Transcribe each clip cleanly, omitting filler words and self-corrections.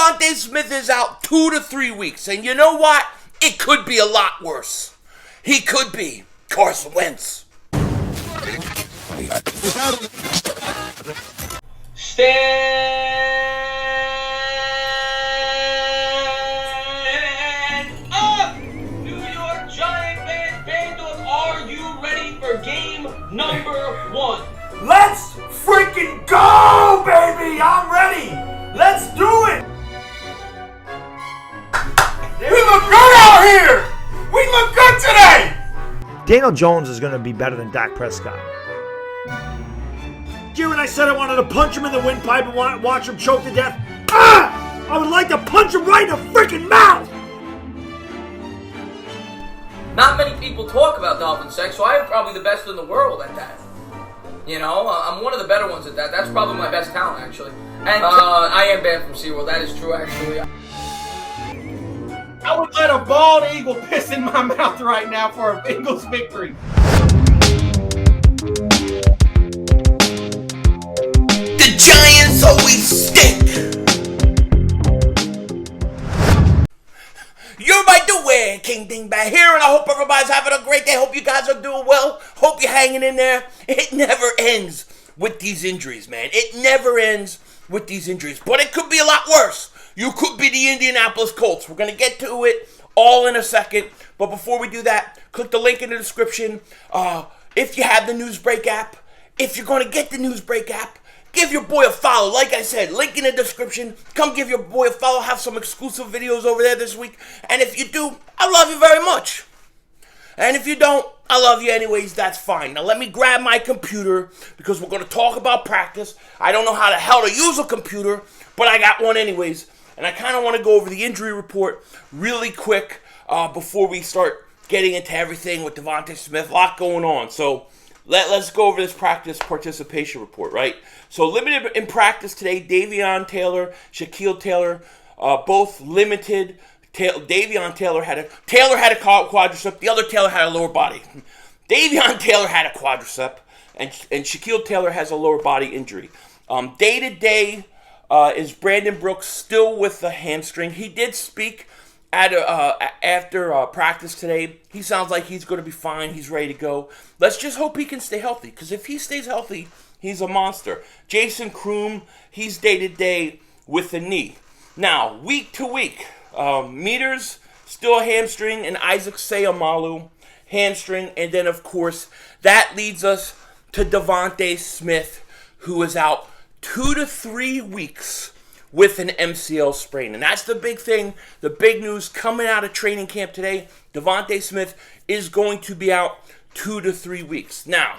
DeVonta Smith is out 2 to 3 weeks. And you know what? It could be a lot worse. He could be Carson Wentz. Stand up! New York Giant fans, are you ready for game number 1? Let's freaking go, baby! I'm ready! Let's do it! We look good out here! We look good today! Daniel Jones is going to be better than Dak Prescott. Here when I said I wanted to punch him in the windpipe and watch him choke to death. I would like to punch him right in the freaking mouth! Not many people talk about dolphin sex, so I am probably the best in the world at that. You know, I'm one of the better ones at that. That's probably my best talent, actually. And I am banned from SeaWorld. That is true, actually. I would let a bald eagle piss in my mouth right now for a Eagles victory. The Giants always stink. You're by the way, King Dingbat here, and I hope everybody's having a great day. Hope you guys are doing well. Hope you're hanging in there. It never ends with these injuries, man. It never ends with these injuries. But it could be a lot worse. You could be the Indianapolis Colts. We're going to get to it all in a second. But before we do that, click the link in the description. If you have the Newsbreak app, if you're going to get the Newsbreak app, give your boy a follow. Like I said, link in the description. Come give your boy a follow. Have some exclusive videos over there this week. And if you do, I love you very much. And if you don't, I love you anyways. That's fine. Now let me grab my computer because we're going to talk about practice. I don't know how the hell to use a computer, but I got one anyways. And I kind of want to go over the injury report really quick before we start getting into everything with DeVonta Smith. A lot going on. So let's go over this practice participation report, right? So limited in practice today, Davion Taylor, Shaquille Taylor, both limited. Davion Taylor had a quadricep. The other Taylor had a lower body. Davion Taylor had a quadricep, and Shaquille Taylor has a lower body injury. Day-to-day is Brandon Brooks still with the hamstring. He did speak after practice today. He sounds like he's going to be fine. He's ready to go. Let's just hope he can stay healthy, because if he stays healthy, he's a monster. Jason Kroom, he's day-to-day with the knee. Now, week to week, Meters, still a hamstring, and Isaac Seumalo, hamstring. And then, of course, that leads us to DeVonta Smith, who is out 2 to 3 weeks with an MCL sprain. And that's the big thing, the big news coming out of training camp today. DeVonta Smith is going to be out 2 to 3 weeks. Now,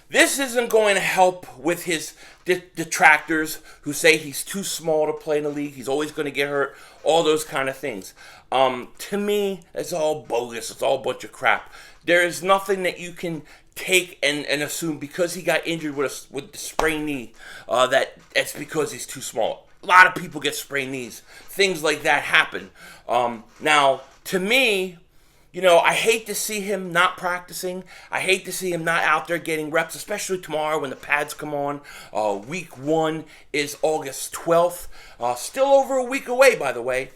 this isn't going to help with his detractors who say he's too small to play in the league. He's always going to get hurt, all those kind of things. To me, it's all bogus. It's all a bunch of crap. There is nothing that you can take and assume because he got injured with the sprained knee that's because he's too small. A lot of people get sprained knees. Things like that happen. Now, to me, you know, I hate to see him not practicing. I hate to see him not out there getting reps, especially tomorrow when the pads come on. Week 1 is August 12th. Still over a week away, by the way.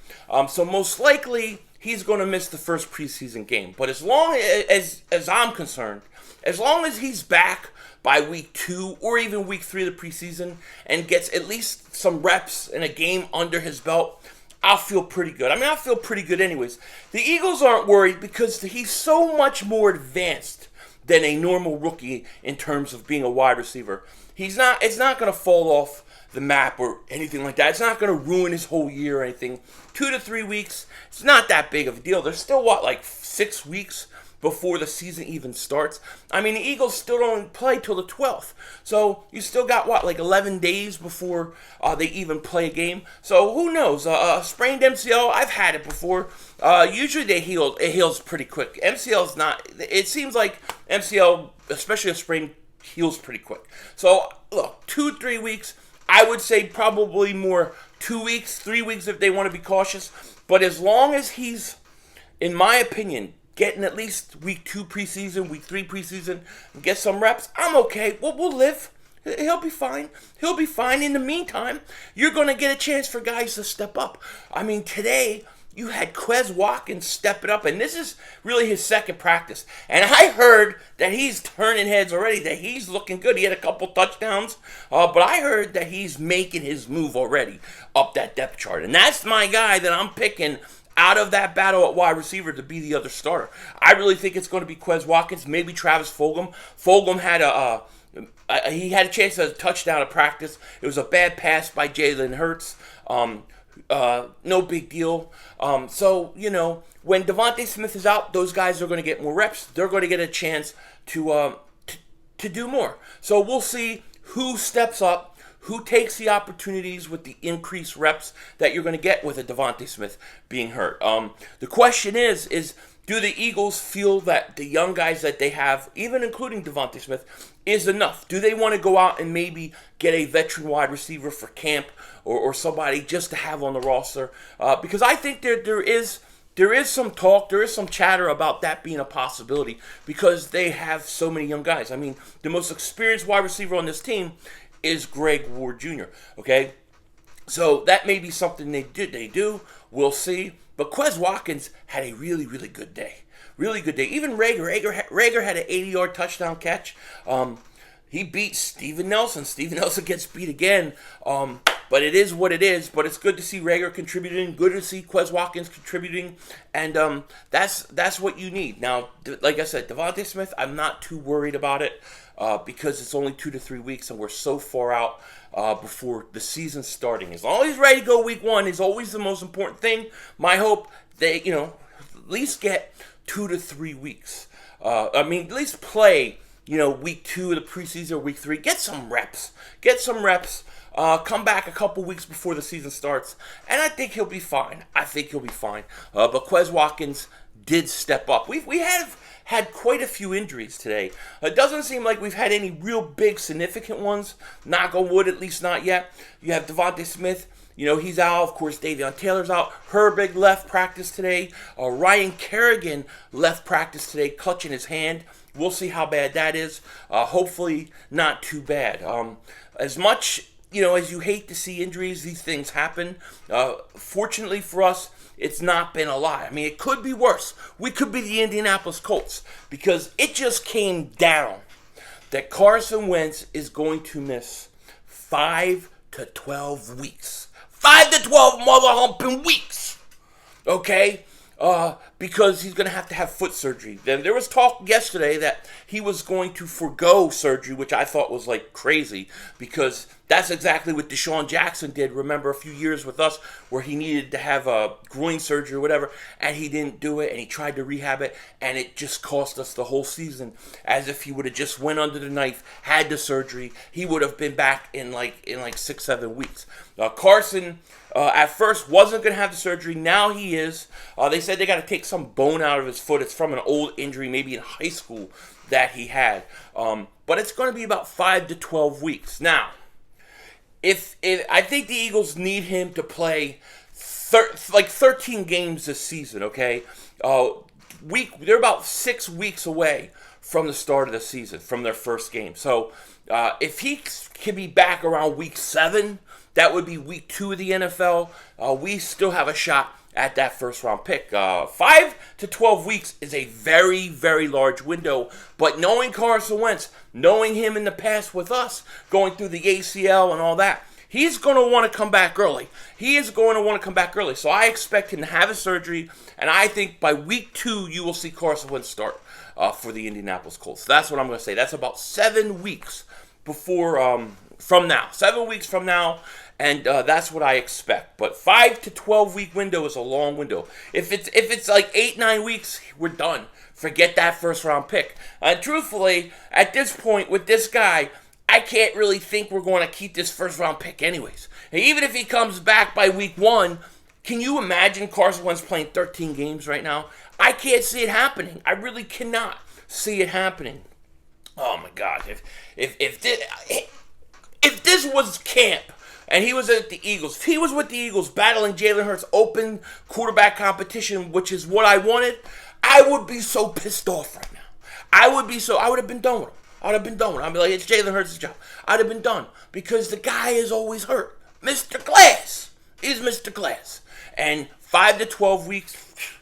So most likely, he's going to miss the first preseason game. But as long as I'm concerned, as long as he's back by week 2 or even week 3 of the preseason and gets at least some reps and a game under his belt, I'll feel pretty good. I mean, I feel pretty good anyways. The Eagles aren't worried because he's so much more advanced than a normal rookie in terms of being a wide receiver. It's not going to fall off the map or anything like that. It's not going to ruin his whole year or anything. 2 to 3 weeks, it's not that big of a deal. There's still, like 6 weeks before the season even starts. I mean, the Eagles still don't play till the 12th. So you still got, like 11 days before they even play a game. So who knows? Sprained MCL, I've had it before. Usually it heals pretty quick. MCL's not, it seems like MCL, especially a sprain, heals pretty quick. So look, 2-3 weeks, I would say probably more 2 weeks, 3 weeks if they want to be cautious. But as long as he's, in my opinion, getting at least week 2 preseason, week 3 preseason, and get some reps, I'm okay. We'll live. He'll be fine. He'll be fine. In the meantime, you're going to get a chance for guys to step up. I mean, today you had Quez Watkins step it up, and this is really his second practice. And I heard that he's turning heads already, that he's looking good. He had a couple touchdowns, but I heard that he's making his move already up that depth chart. And that's my guy that I'm picking out of that battle at wide receiver to be the other starter. I really think it's going to be Quez Watkins, maybe Travis Fulgham. Fulgham had he had a chance at a touchdown at practice. It was a bad pass by Jalen Hurts. No big deal. So, when DeVonta Smith is out, those guys are going to get more reps. They're going to get a chance to do more. So we'll see who steps up, who takes the opportunities with the increased reps that you're going to get with a DeVonta Smith being hurt. The question is do the Eagles feel that the young guys that they have, even including DeVonta Smith, is enough? Do they want to go out and maybe get a veteran wide receiver for camp or somebody just to have on the roster? Because I think there is some talk, there is some chatter about that being a possibility because they have so many young guys. I mean, the most experienced wide receiver on this team is Greg Ward Jr., okay? So that may be something they do. We'll see. But Quez Watkins had a really, really good day. Really good day. Even Rager had an 80-yard touchdown catch. He beat Steven Nelson. Steven Nelson gets beat again. But it is what it is. But it's good to see Rager contributing. Good to see Quez Watkins contributing. And that's what you need. Now, like I said, DeVonta Smith, I'm not too worried about it because it's only 2 to 3 weeks and we're so far out before the season's starting. As long as he's ready to go week 1 is always the most important thing. My hope they, at least get 2 to 3 weeks. At least play, week 2 of the preseason or week 3. Get some reps. Come back a couple weeks before the season starts, and I think he'll be fine. But Quez Watkins did step up. We have had quite a few injuries today. It doesn't seem like we've had any real big significant ones. Knock on wood, at least not yet. You have DeVonta Smith. He's out. Of course, Davion Taylor's out. Herbig left practice today. Ryan Kerrigan left practice today, clutching his hand. We'll see how bad that is. Hopefully not too bad. As much, as you hate to see injuries, these things happen. Fortunately for us, it's not been a lot. It could be worse. We could be the Indianapolis Colts because it just came down that Carson Wentz is going to miss 5 to 12 weeks. 5 to 12 mother humping weeks. Okay? Because he's going to have foot surgery. There was talk yesterday that he was going to forego surgery, which I thought was crazy because that's exactly what Deshaun Jackson did. Remember a few years with us where he needed to have a groin surgery or whatever, and he didn't do it, and he tried to rehab it, and it just cost us the whole season. As if he would have just went under the knife, had the surgery, he would have been back in 6-7 weeks. Carson at first wasn't going to have the surgery. Now he is. They said they got to take some bone out of his foot. It's from an old injury, maybe in high school, that he had. But it's going to be about 5 to 12 weeks. Now, if I think the Eagles need him to play 13 games this season, okay? They're about 6 weeks away from the start of the season, from their first game. So if he can be back around week 7, that would be week 2 of the NFL. We still have a shot at that first-round pick. 5 to 12 weeks is a very, very large window. But knowing Carson Wentz, knowing him in the past with us, going through the ACL and all that, he's going to want to come back early. So I expect him to have a surgery, and I think by week 2 you will see Carson Wentz start for the Indianapolis Colts. That's what I'm going to say. That's about 7 weeks from now. 7 weeks from now. And that's what I expect. But 5 to 12 week window is a long window. If it's 8-9 weeks, we're done. Forget that first round pick. And truthfully, at this point with this guy, I can't really think we're going to keep this first round pick anyways. And even if he comes back by week 1, can you imagine Carson Wentz playing 13 games right now? I can't see it happening. I really cannot see it happening. Oh my God! If this was camp. And he was at the Eagles. If he was with the Eagles battling Jalen Hurts open quarterback competition, which is what I wanted, I would be so pissed off right now. I would have been done with him. I would have been done. I'd be like, it's Jalen Hurts' job. I'd have been done because the guy is always hurt. Mr. Glass is Mr. Glass. And 5 to 12 weeks,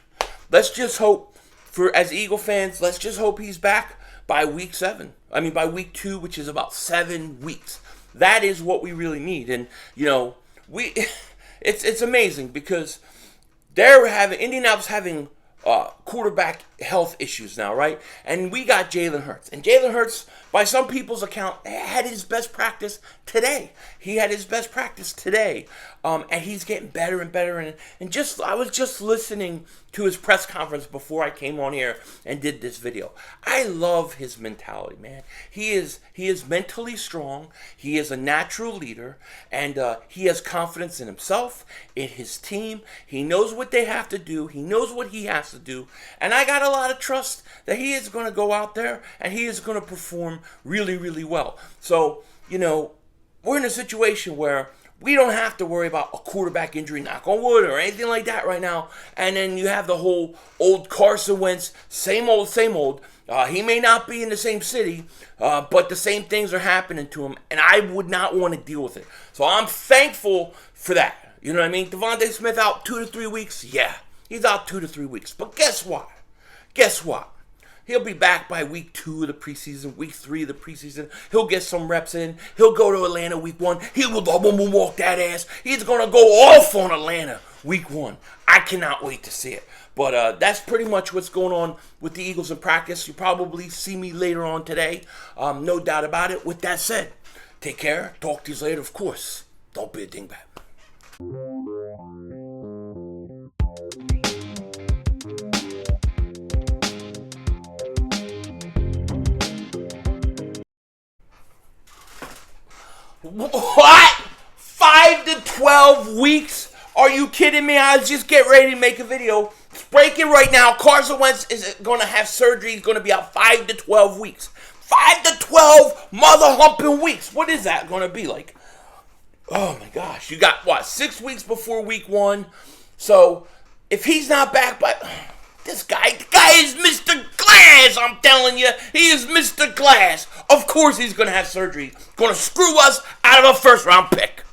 let's just hope as Eagle fans, let's just hope he's back by week 7. I mean, by week 2, which is about 7 weeks. That is what we really need. And, it's amazing because Indianapolis having quarterback health issues now, right? And we got Jalen Hurts. And Jalen Hurts, by some people's account, had his best practice today. He had his best practice today. And he's getting better and better. And I was just listening to his press conference before I came on here and did this video. I love his mentality, man. He is mentally strong. He is a natural leader. And he has confidence in himself, in his team. He knows what they have to do. He knows what he has to do. And I got a lot of trust that he is going to go out there and he is going to perform really, really well. So, we're in a situation where we don't have to worry about a quarterback injury, knock on wood, or anything like that right now. And then you have the whole old Carson Wentz, same old, same old. He may not be in the same city, but the same things are happening to him, and I would not want to deal with it. So I'm thankful for that. You know what I mean? DeVonta Smith out 2 to 3 weeks? Yeah, he's out 2 to 3 weeks. But guess what? He'll be back by week 2 of the preseason, week 3 of the preseason. He'll get some reps in. He'll go to Atlanta week 1. He will double moonwalk that ass. He's going to go off on Atlanta week 1. I cannot wait to see it. But that's pretty much what's going on with the Eagles in practice. You'll probably see me later on today. No doubt about it. With that said, take care. Talk to you later, of course. Don't be a dingbat. What? 5 to 12 weeks? Are you kidding me? I was just getting ready to make a video. It's breaking right now. Carson Wentz is going to have surgery. He's going to be out 5 to 12 weeks. 5 to 12 mother humping weeks. What is that going to be like? Oh my gosh. You got 6 weeks before week 1. So if he's not back by... the guy is Mr. Glass, I'm telling you. He is Mr. Glass. Of course he's going to have surgery. Going to screw us out of a first round pick.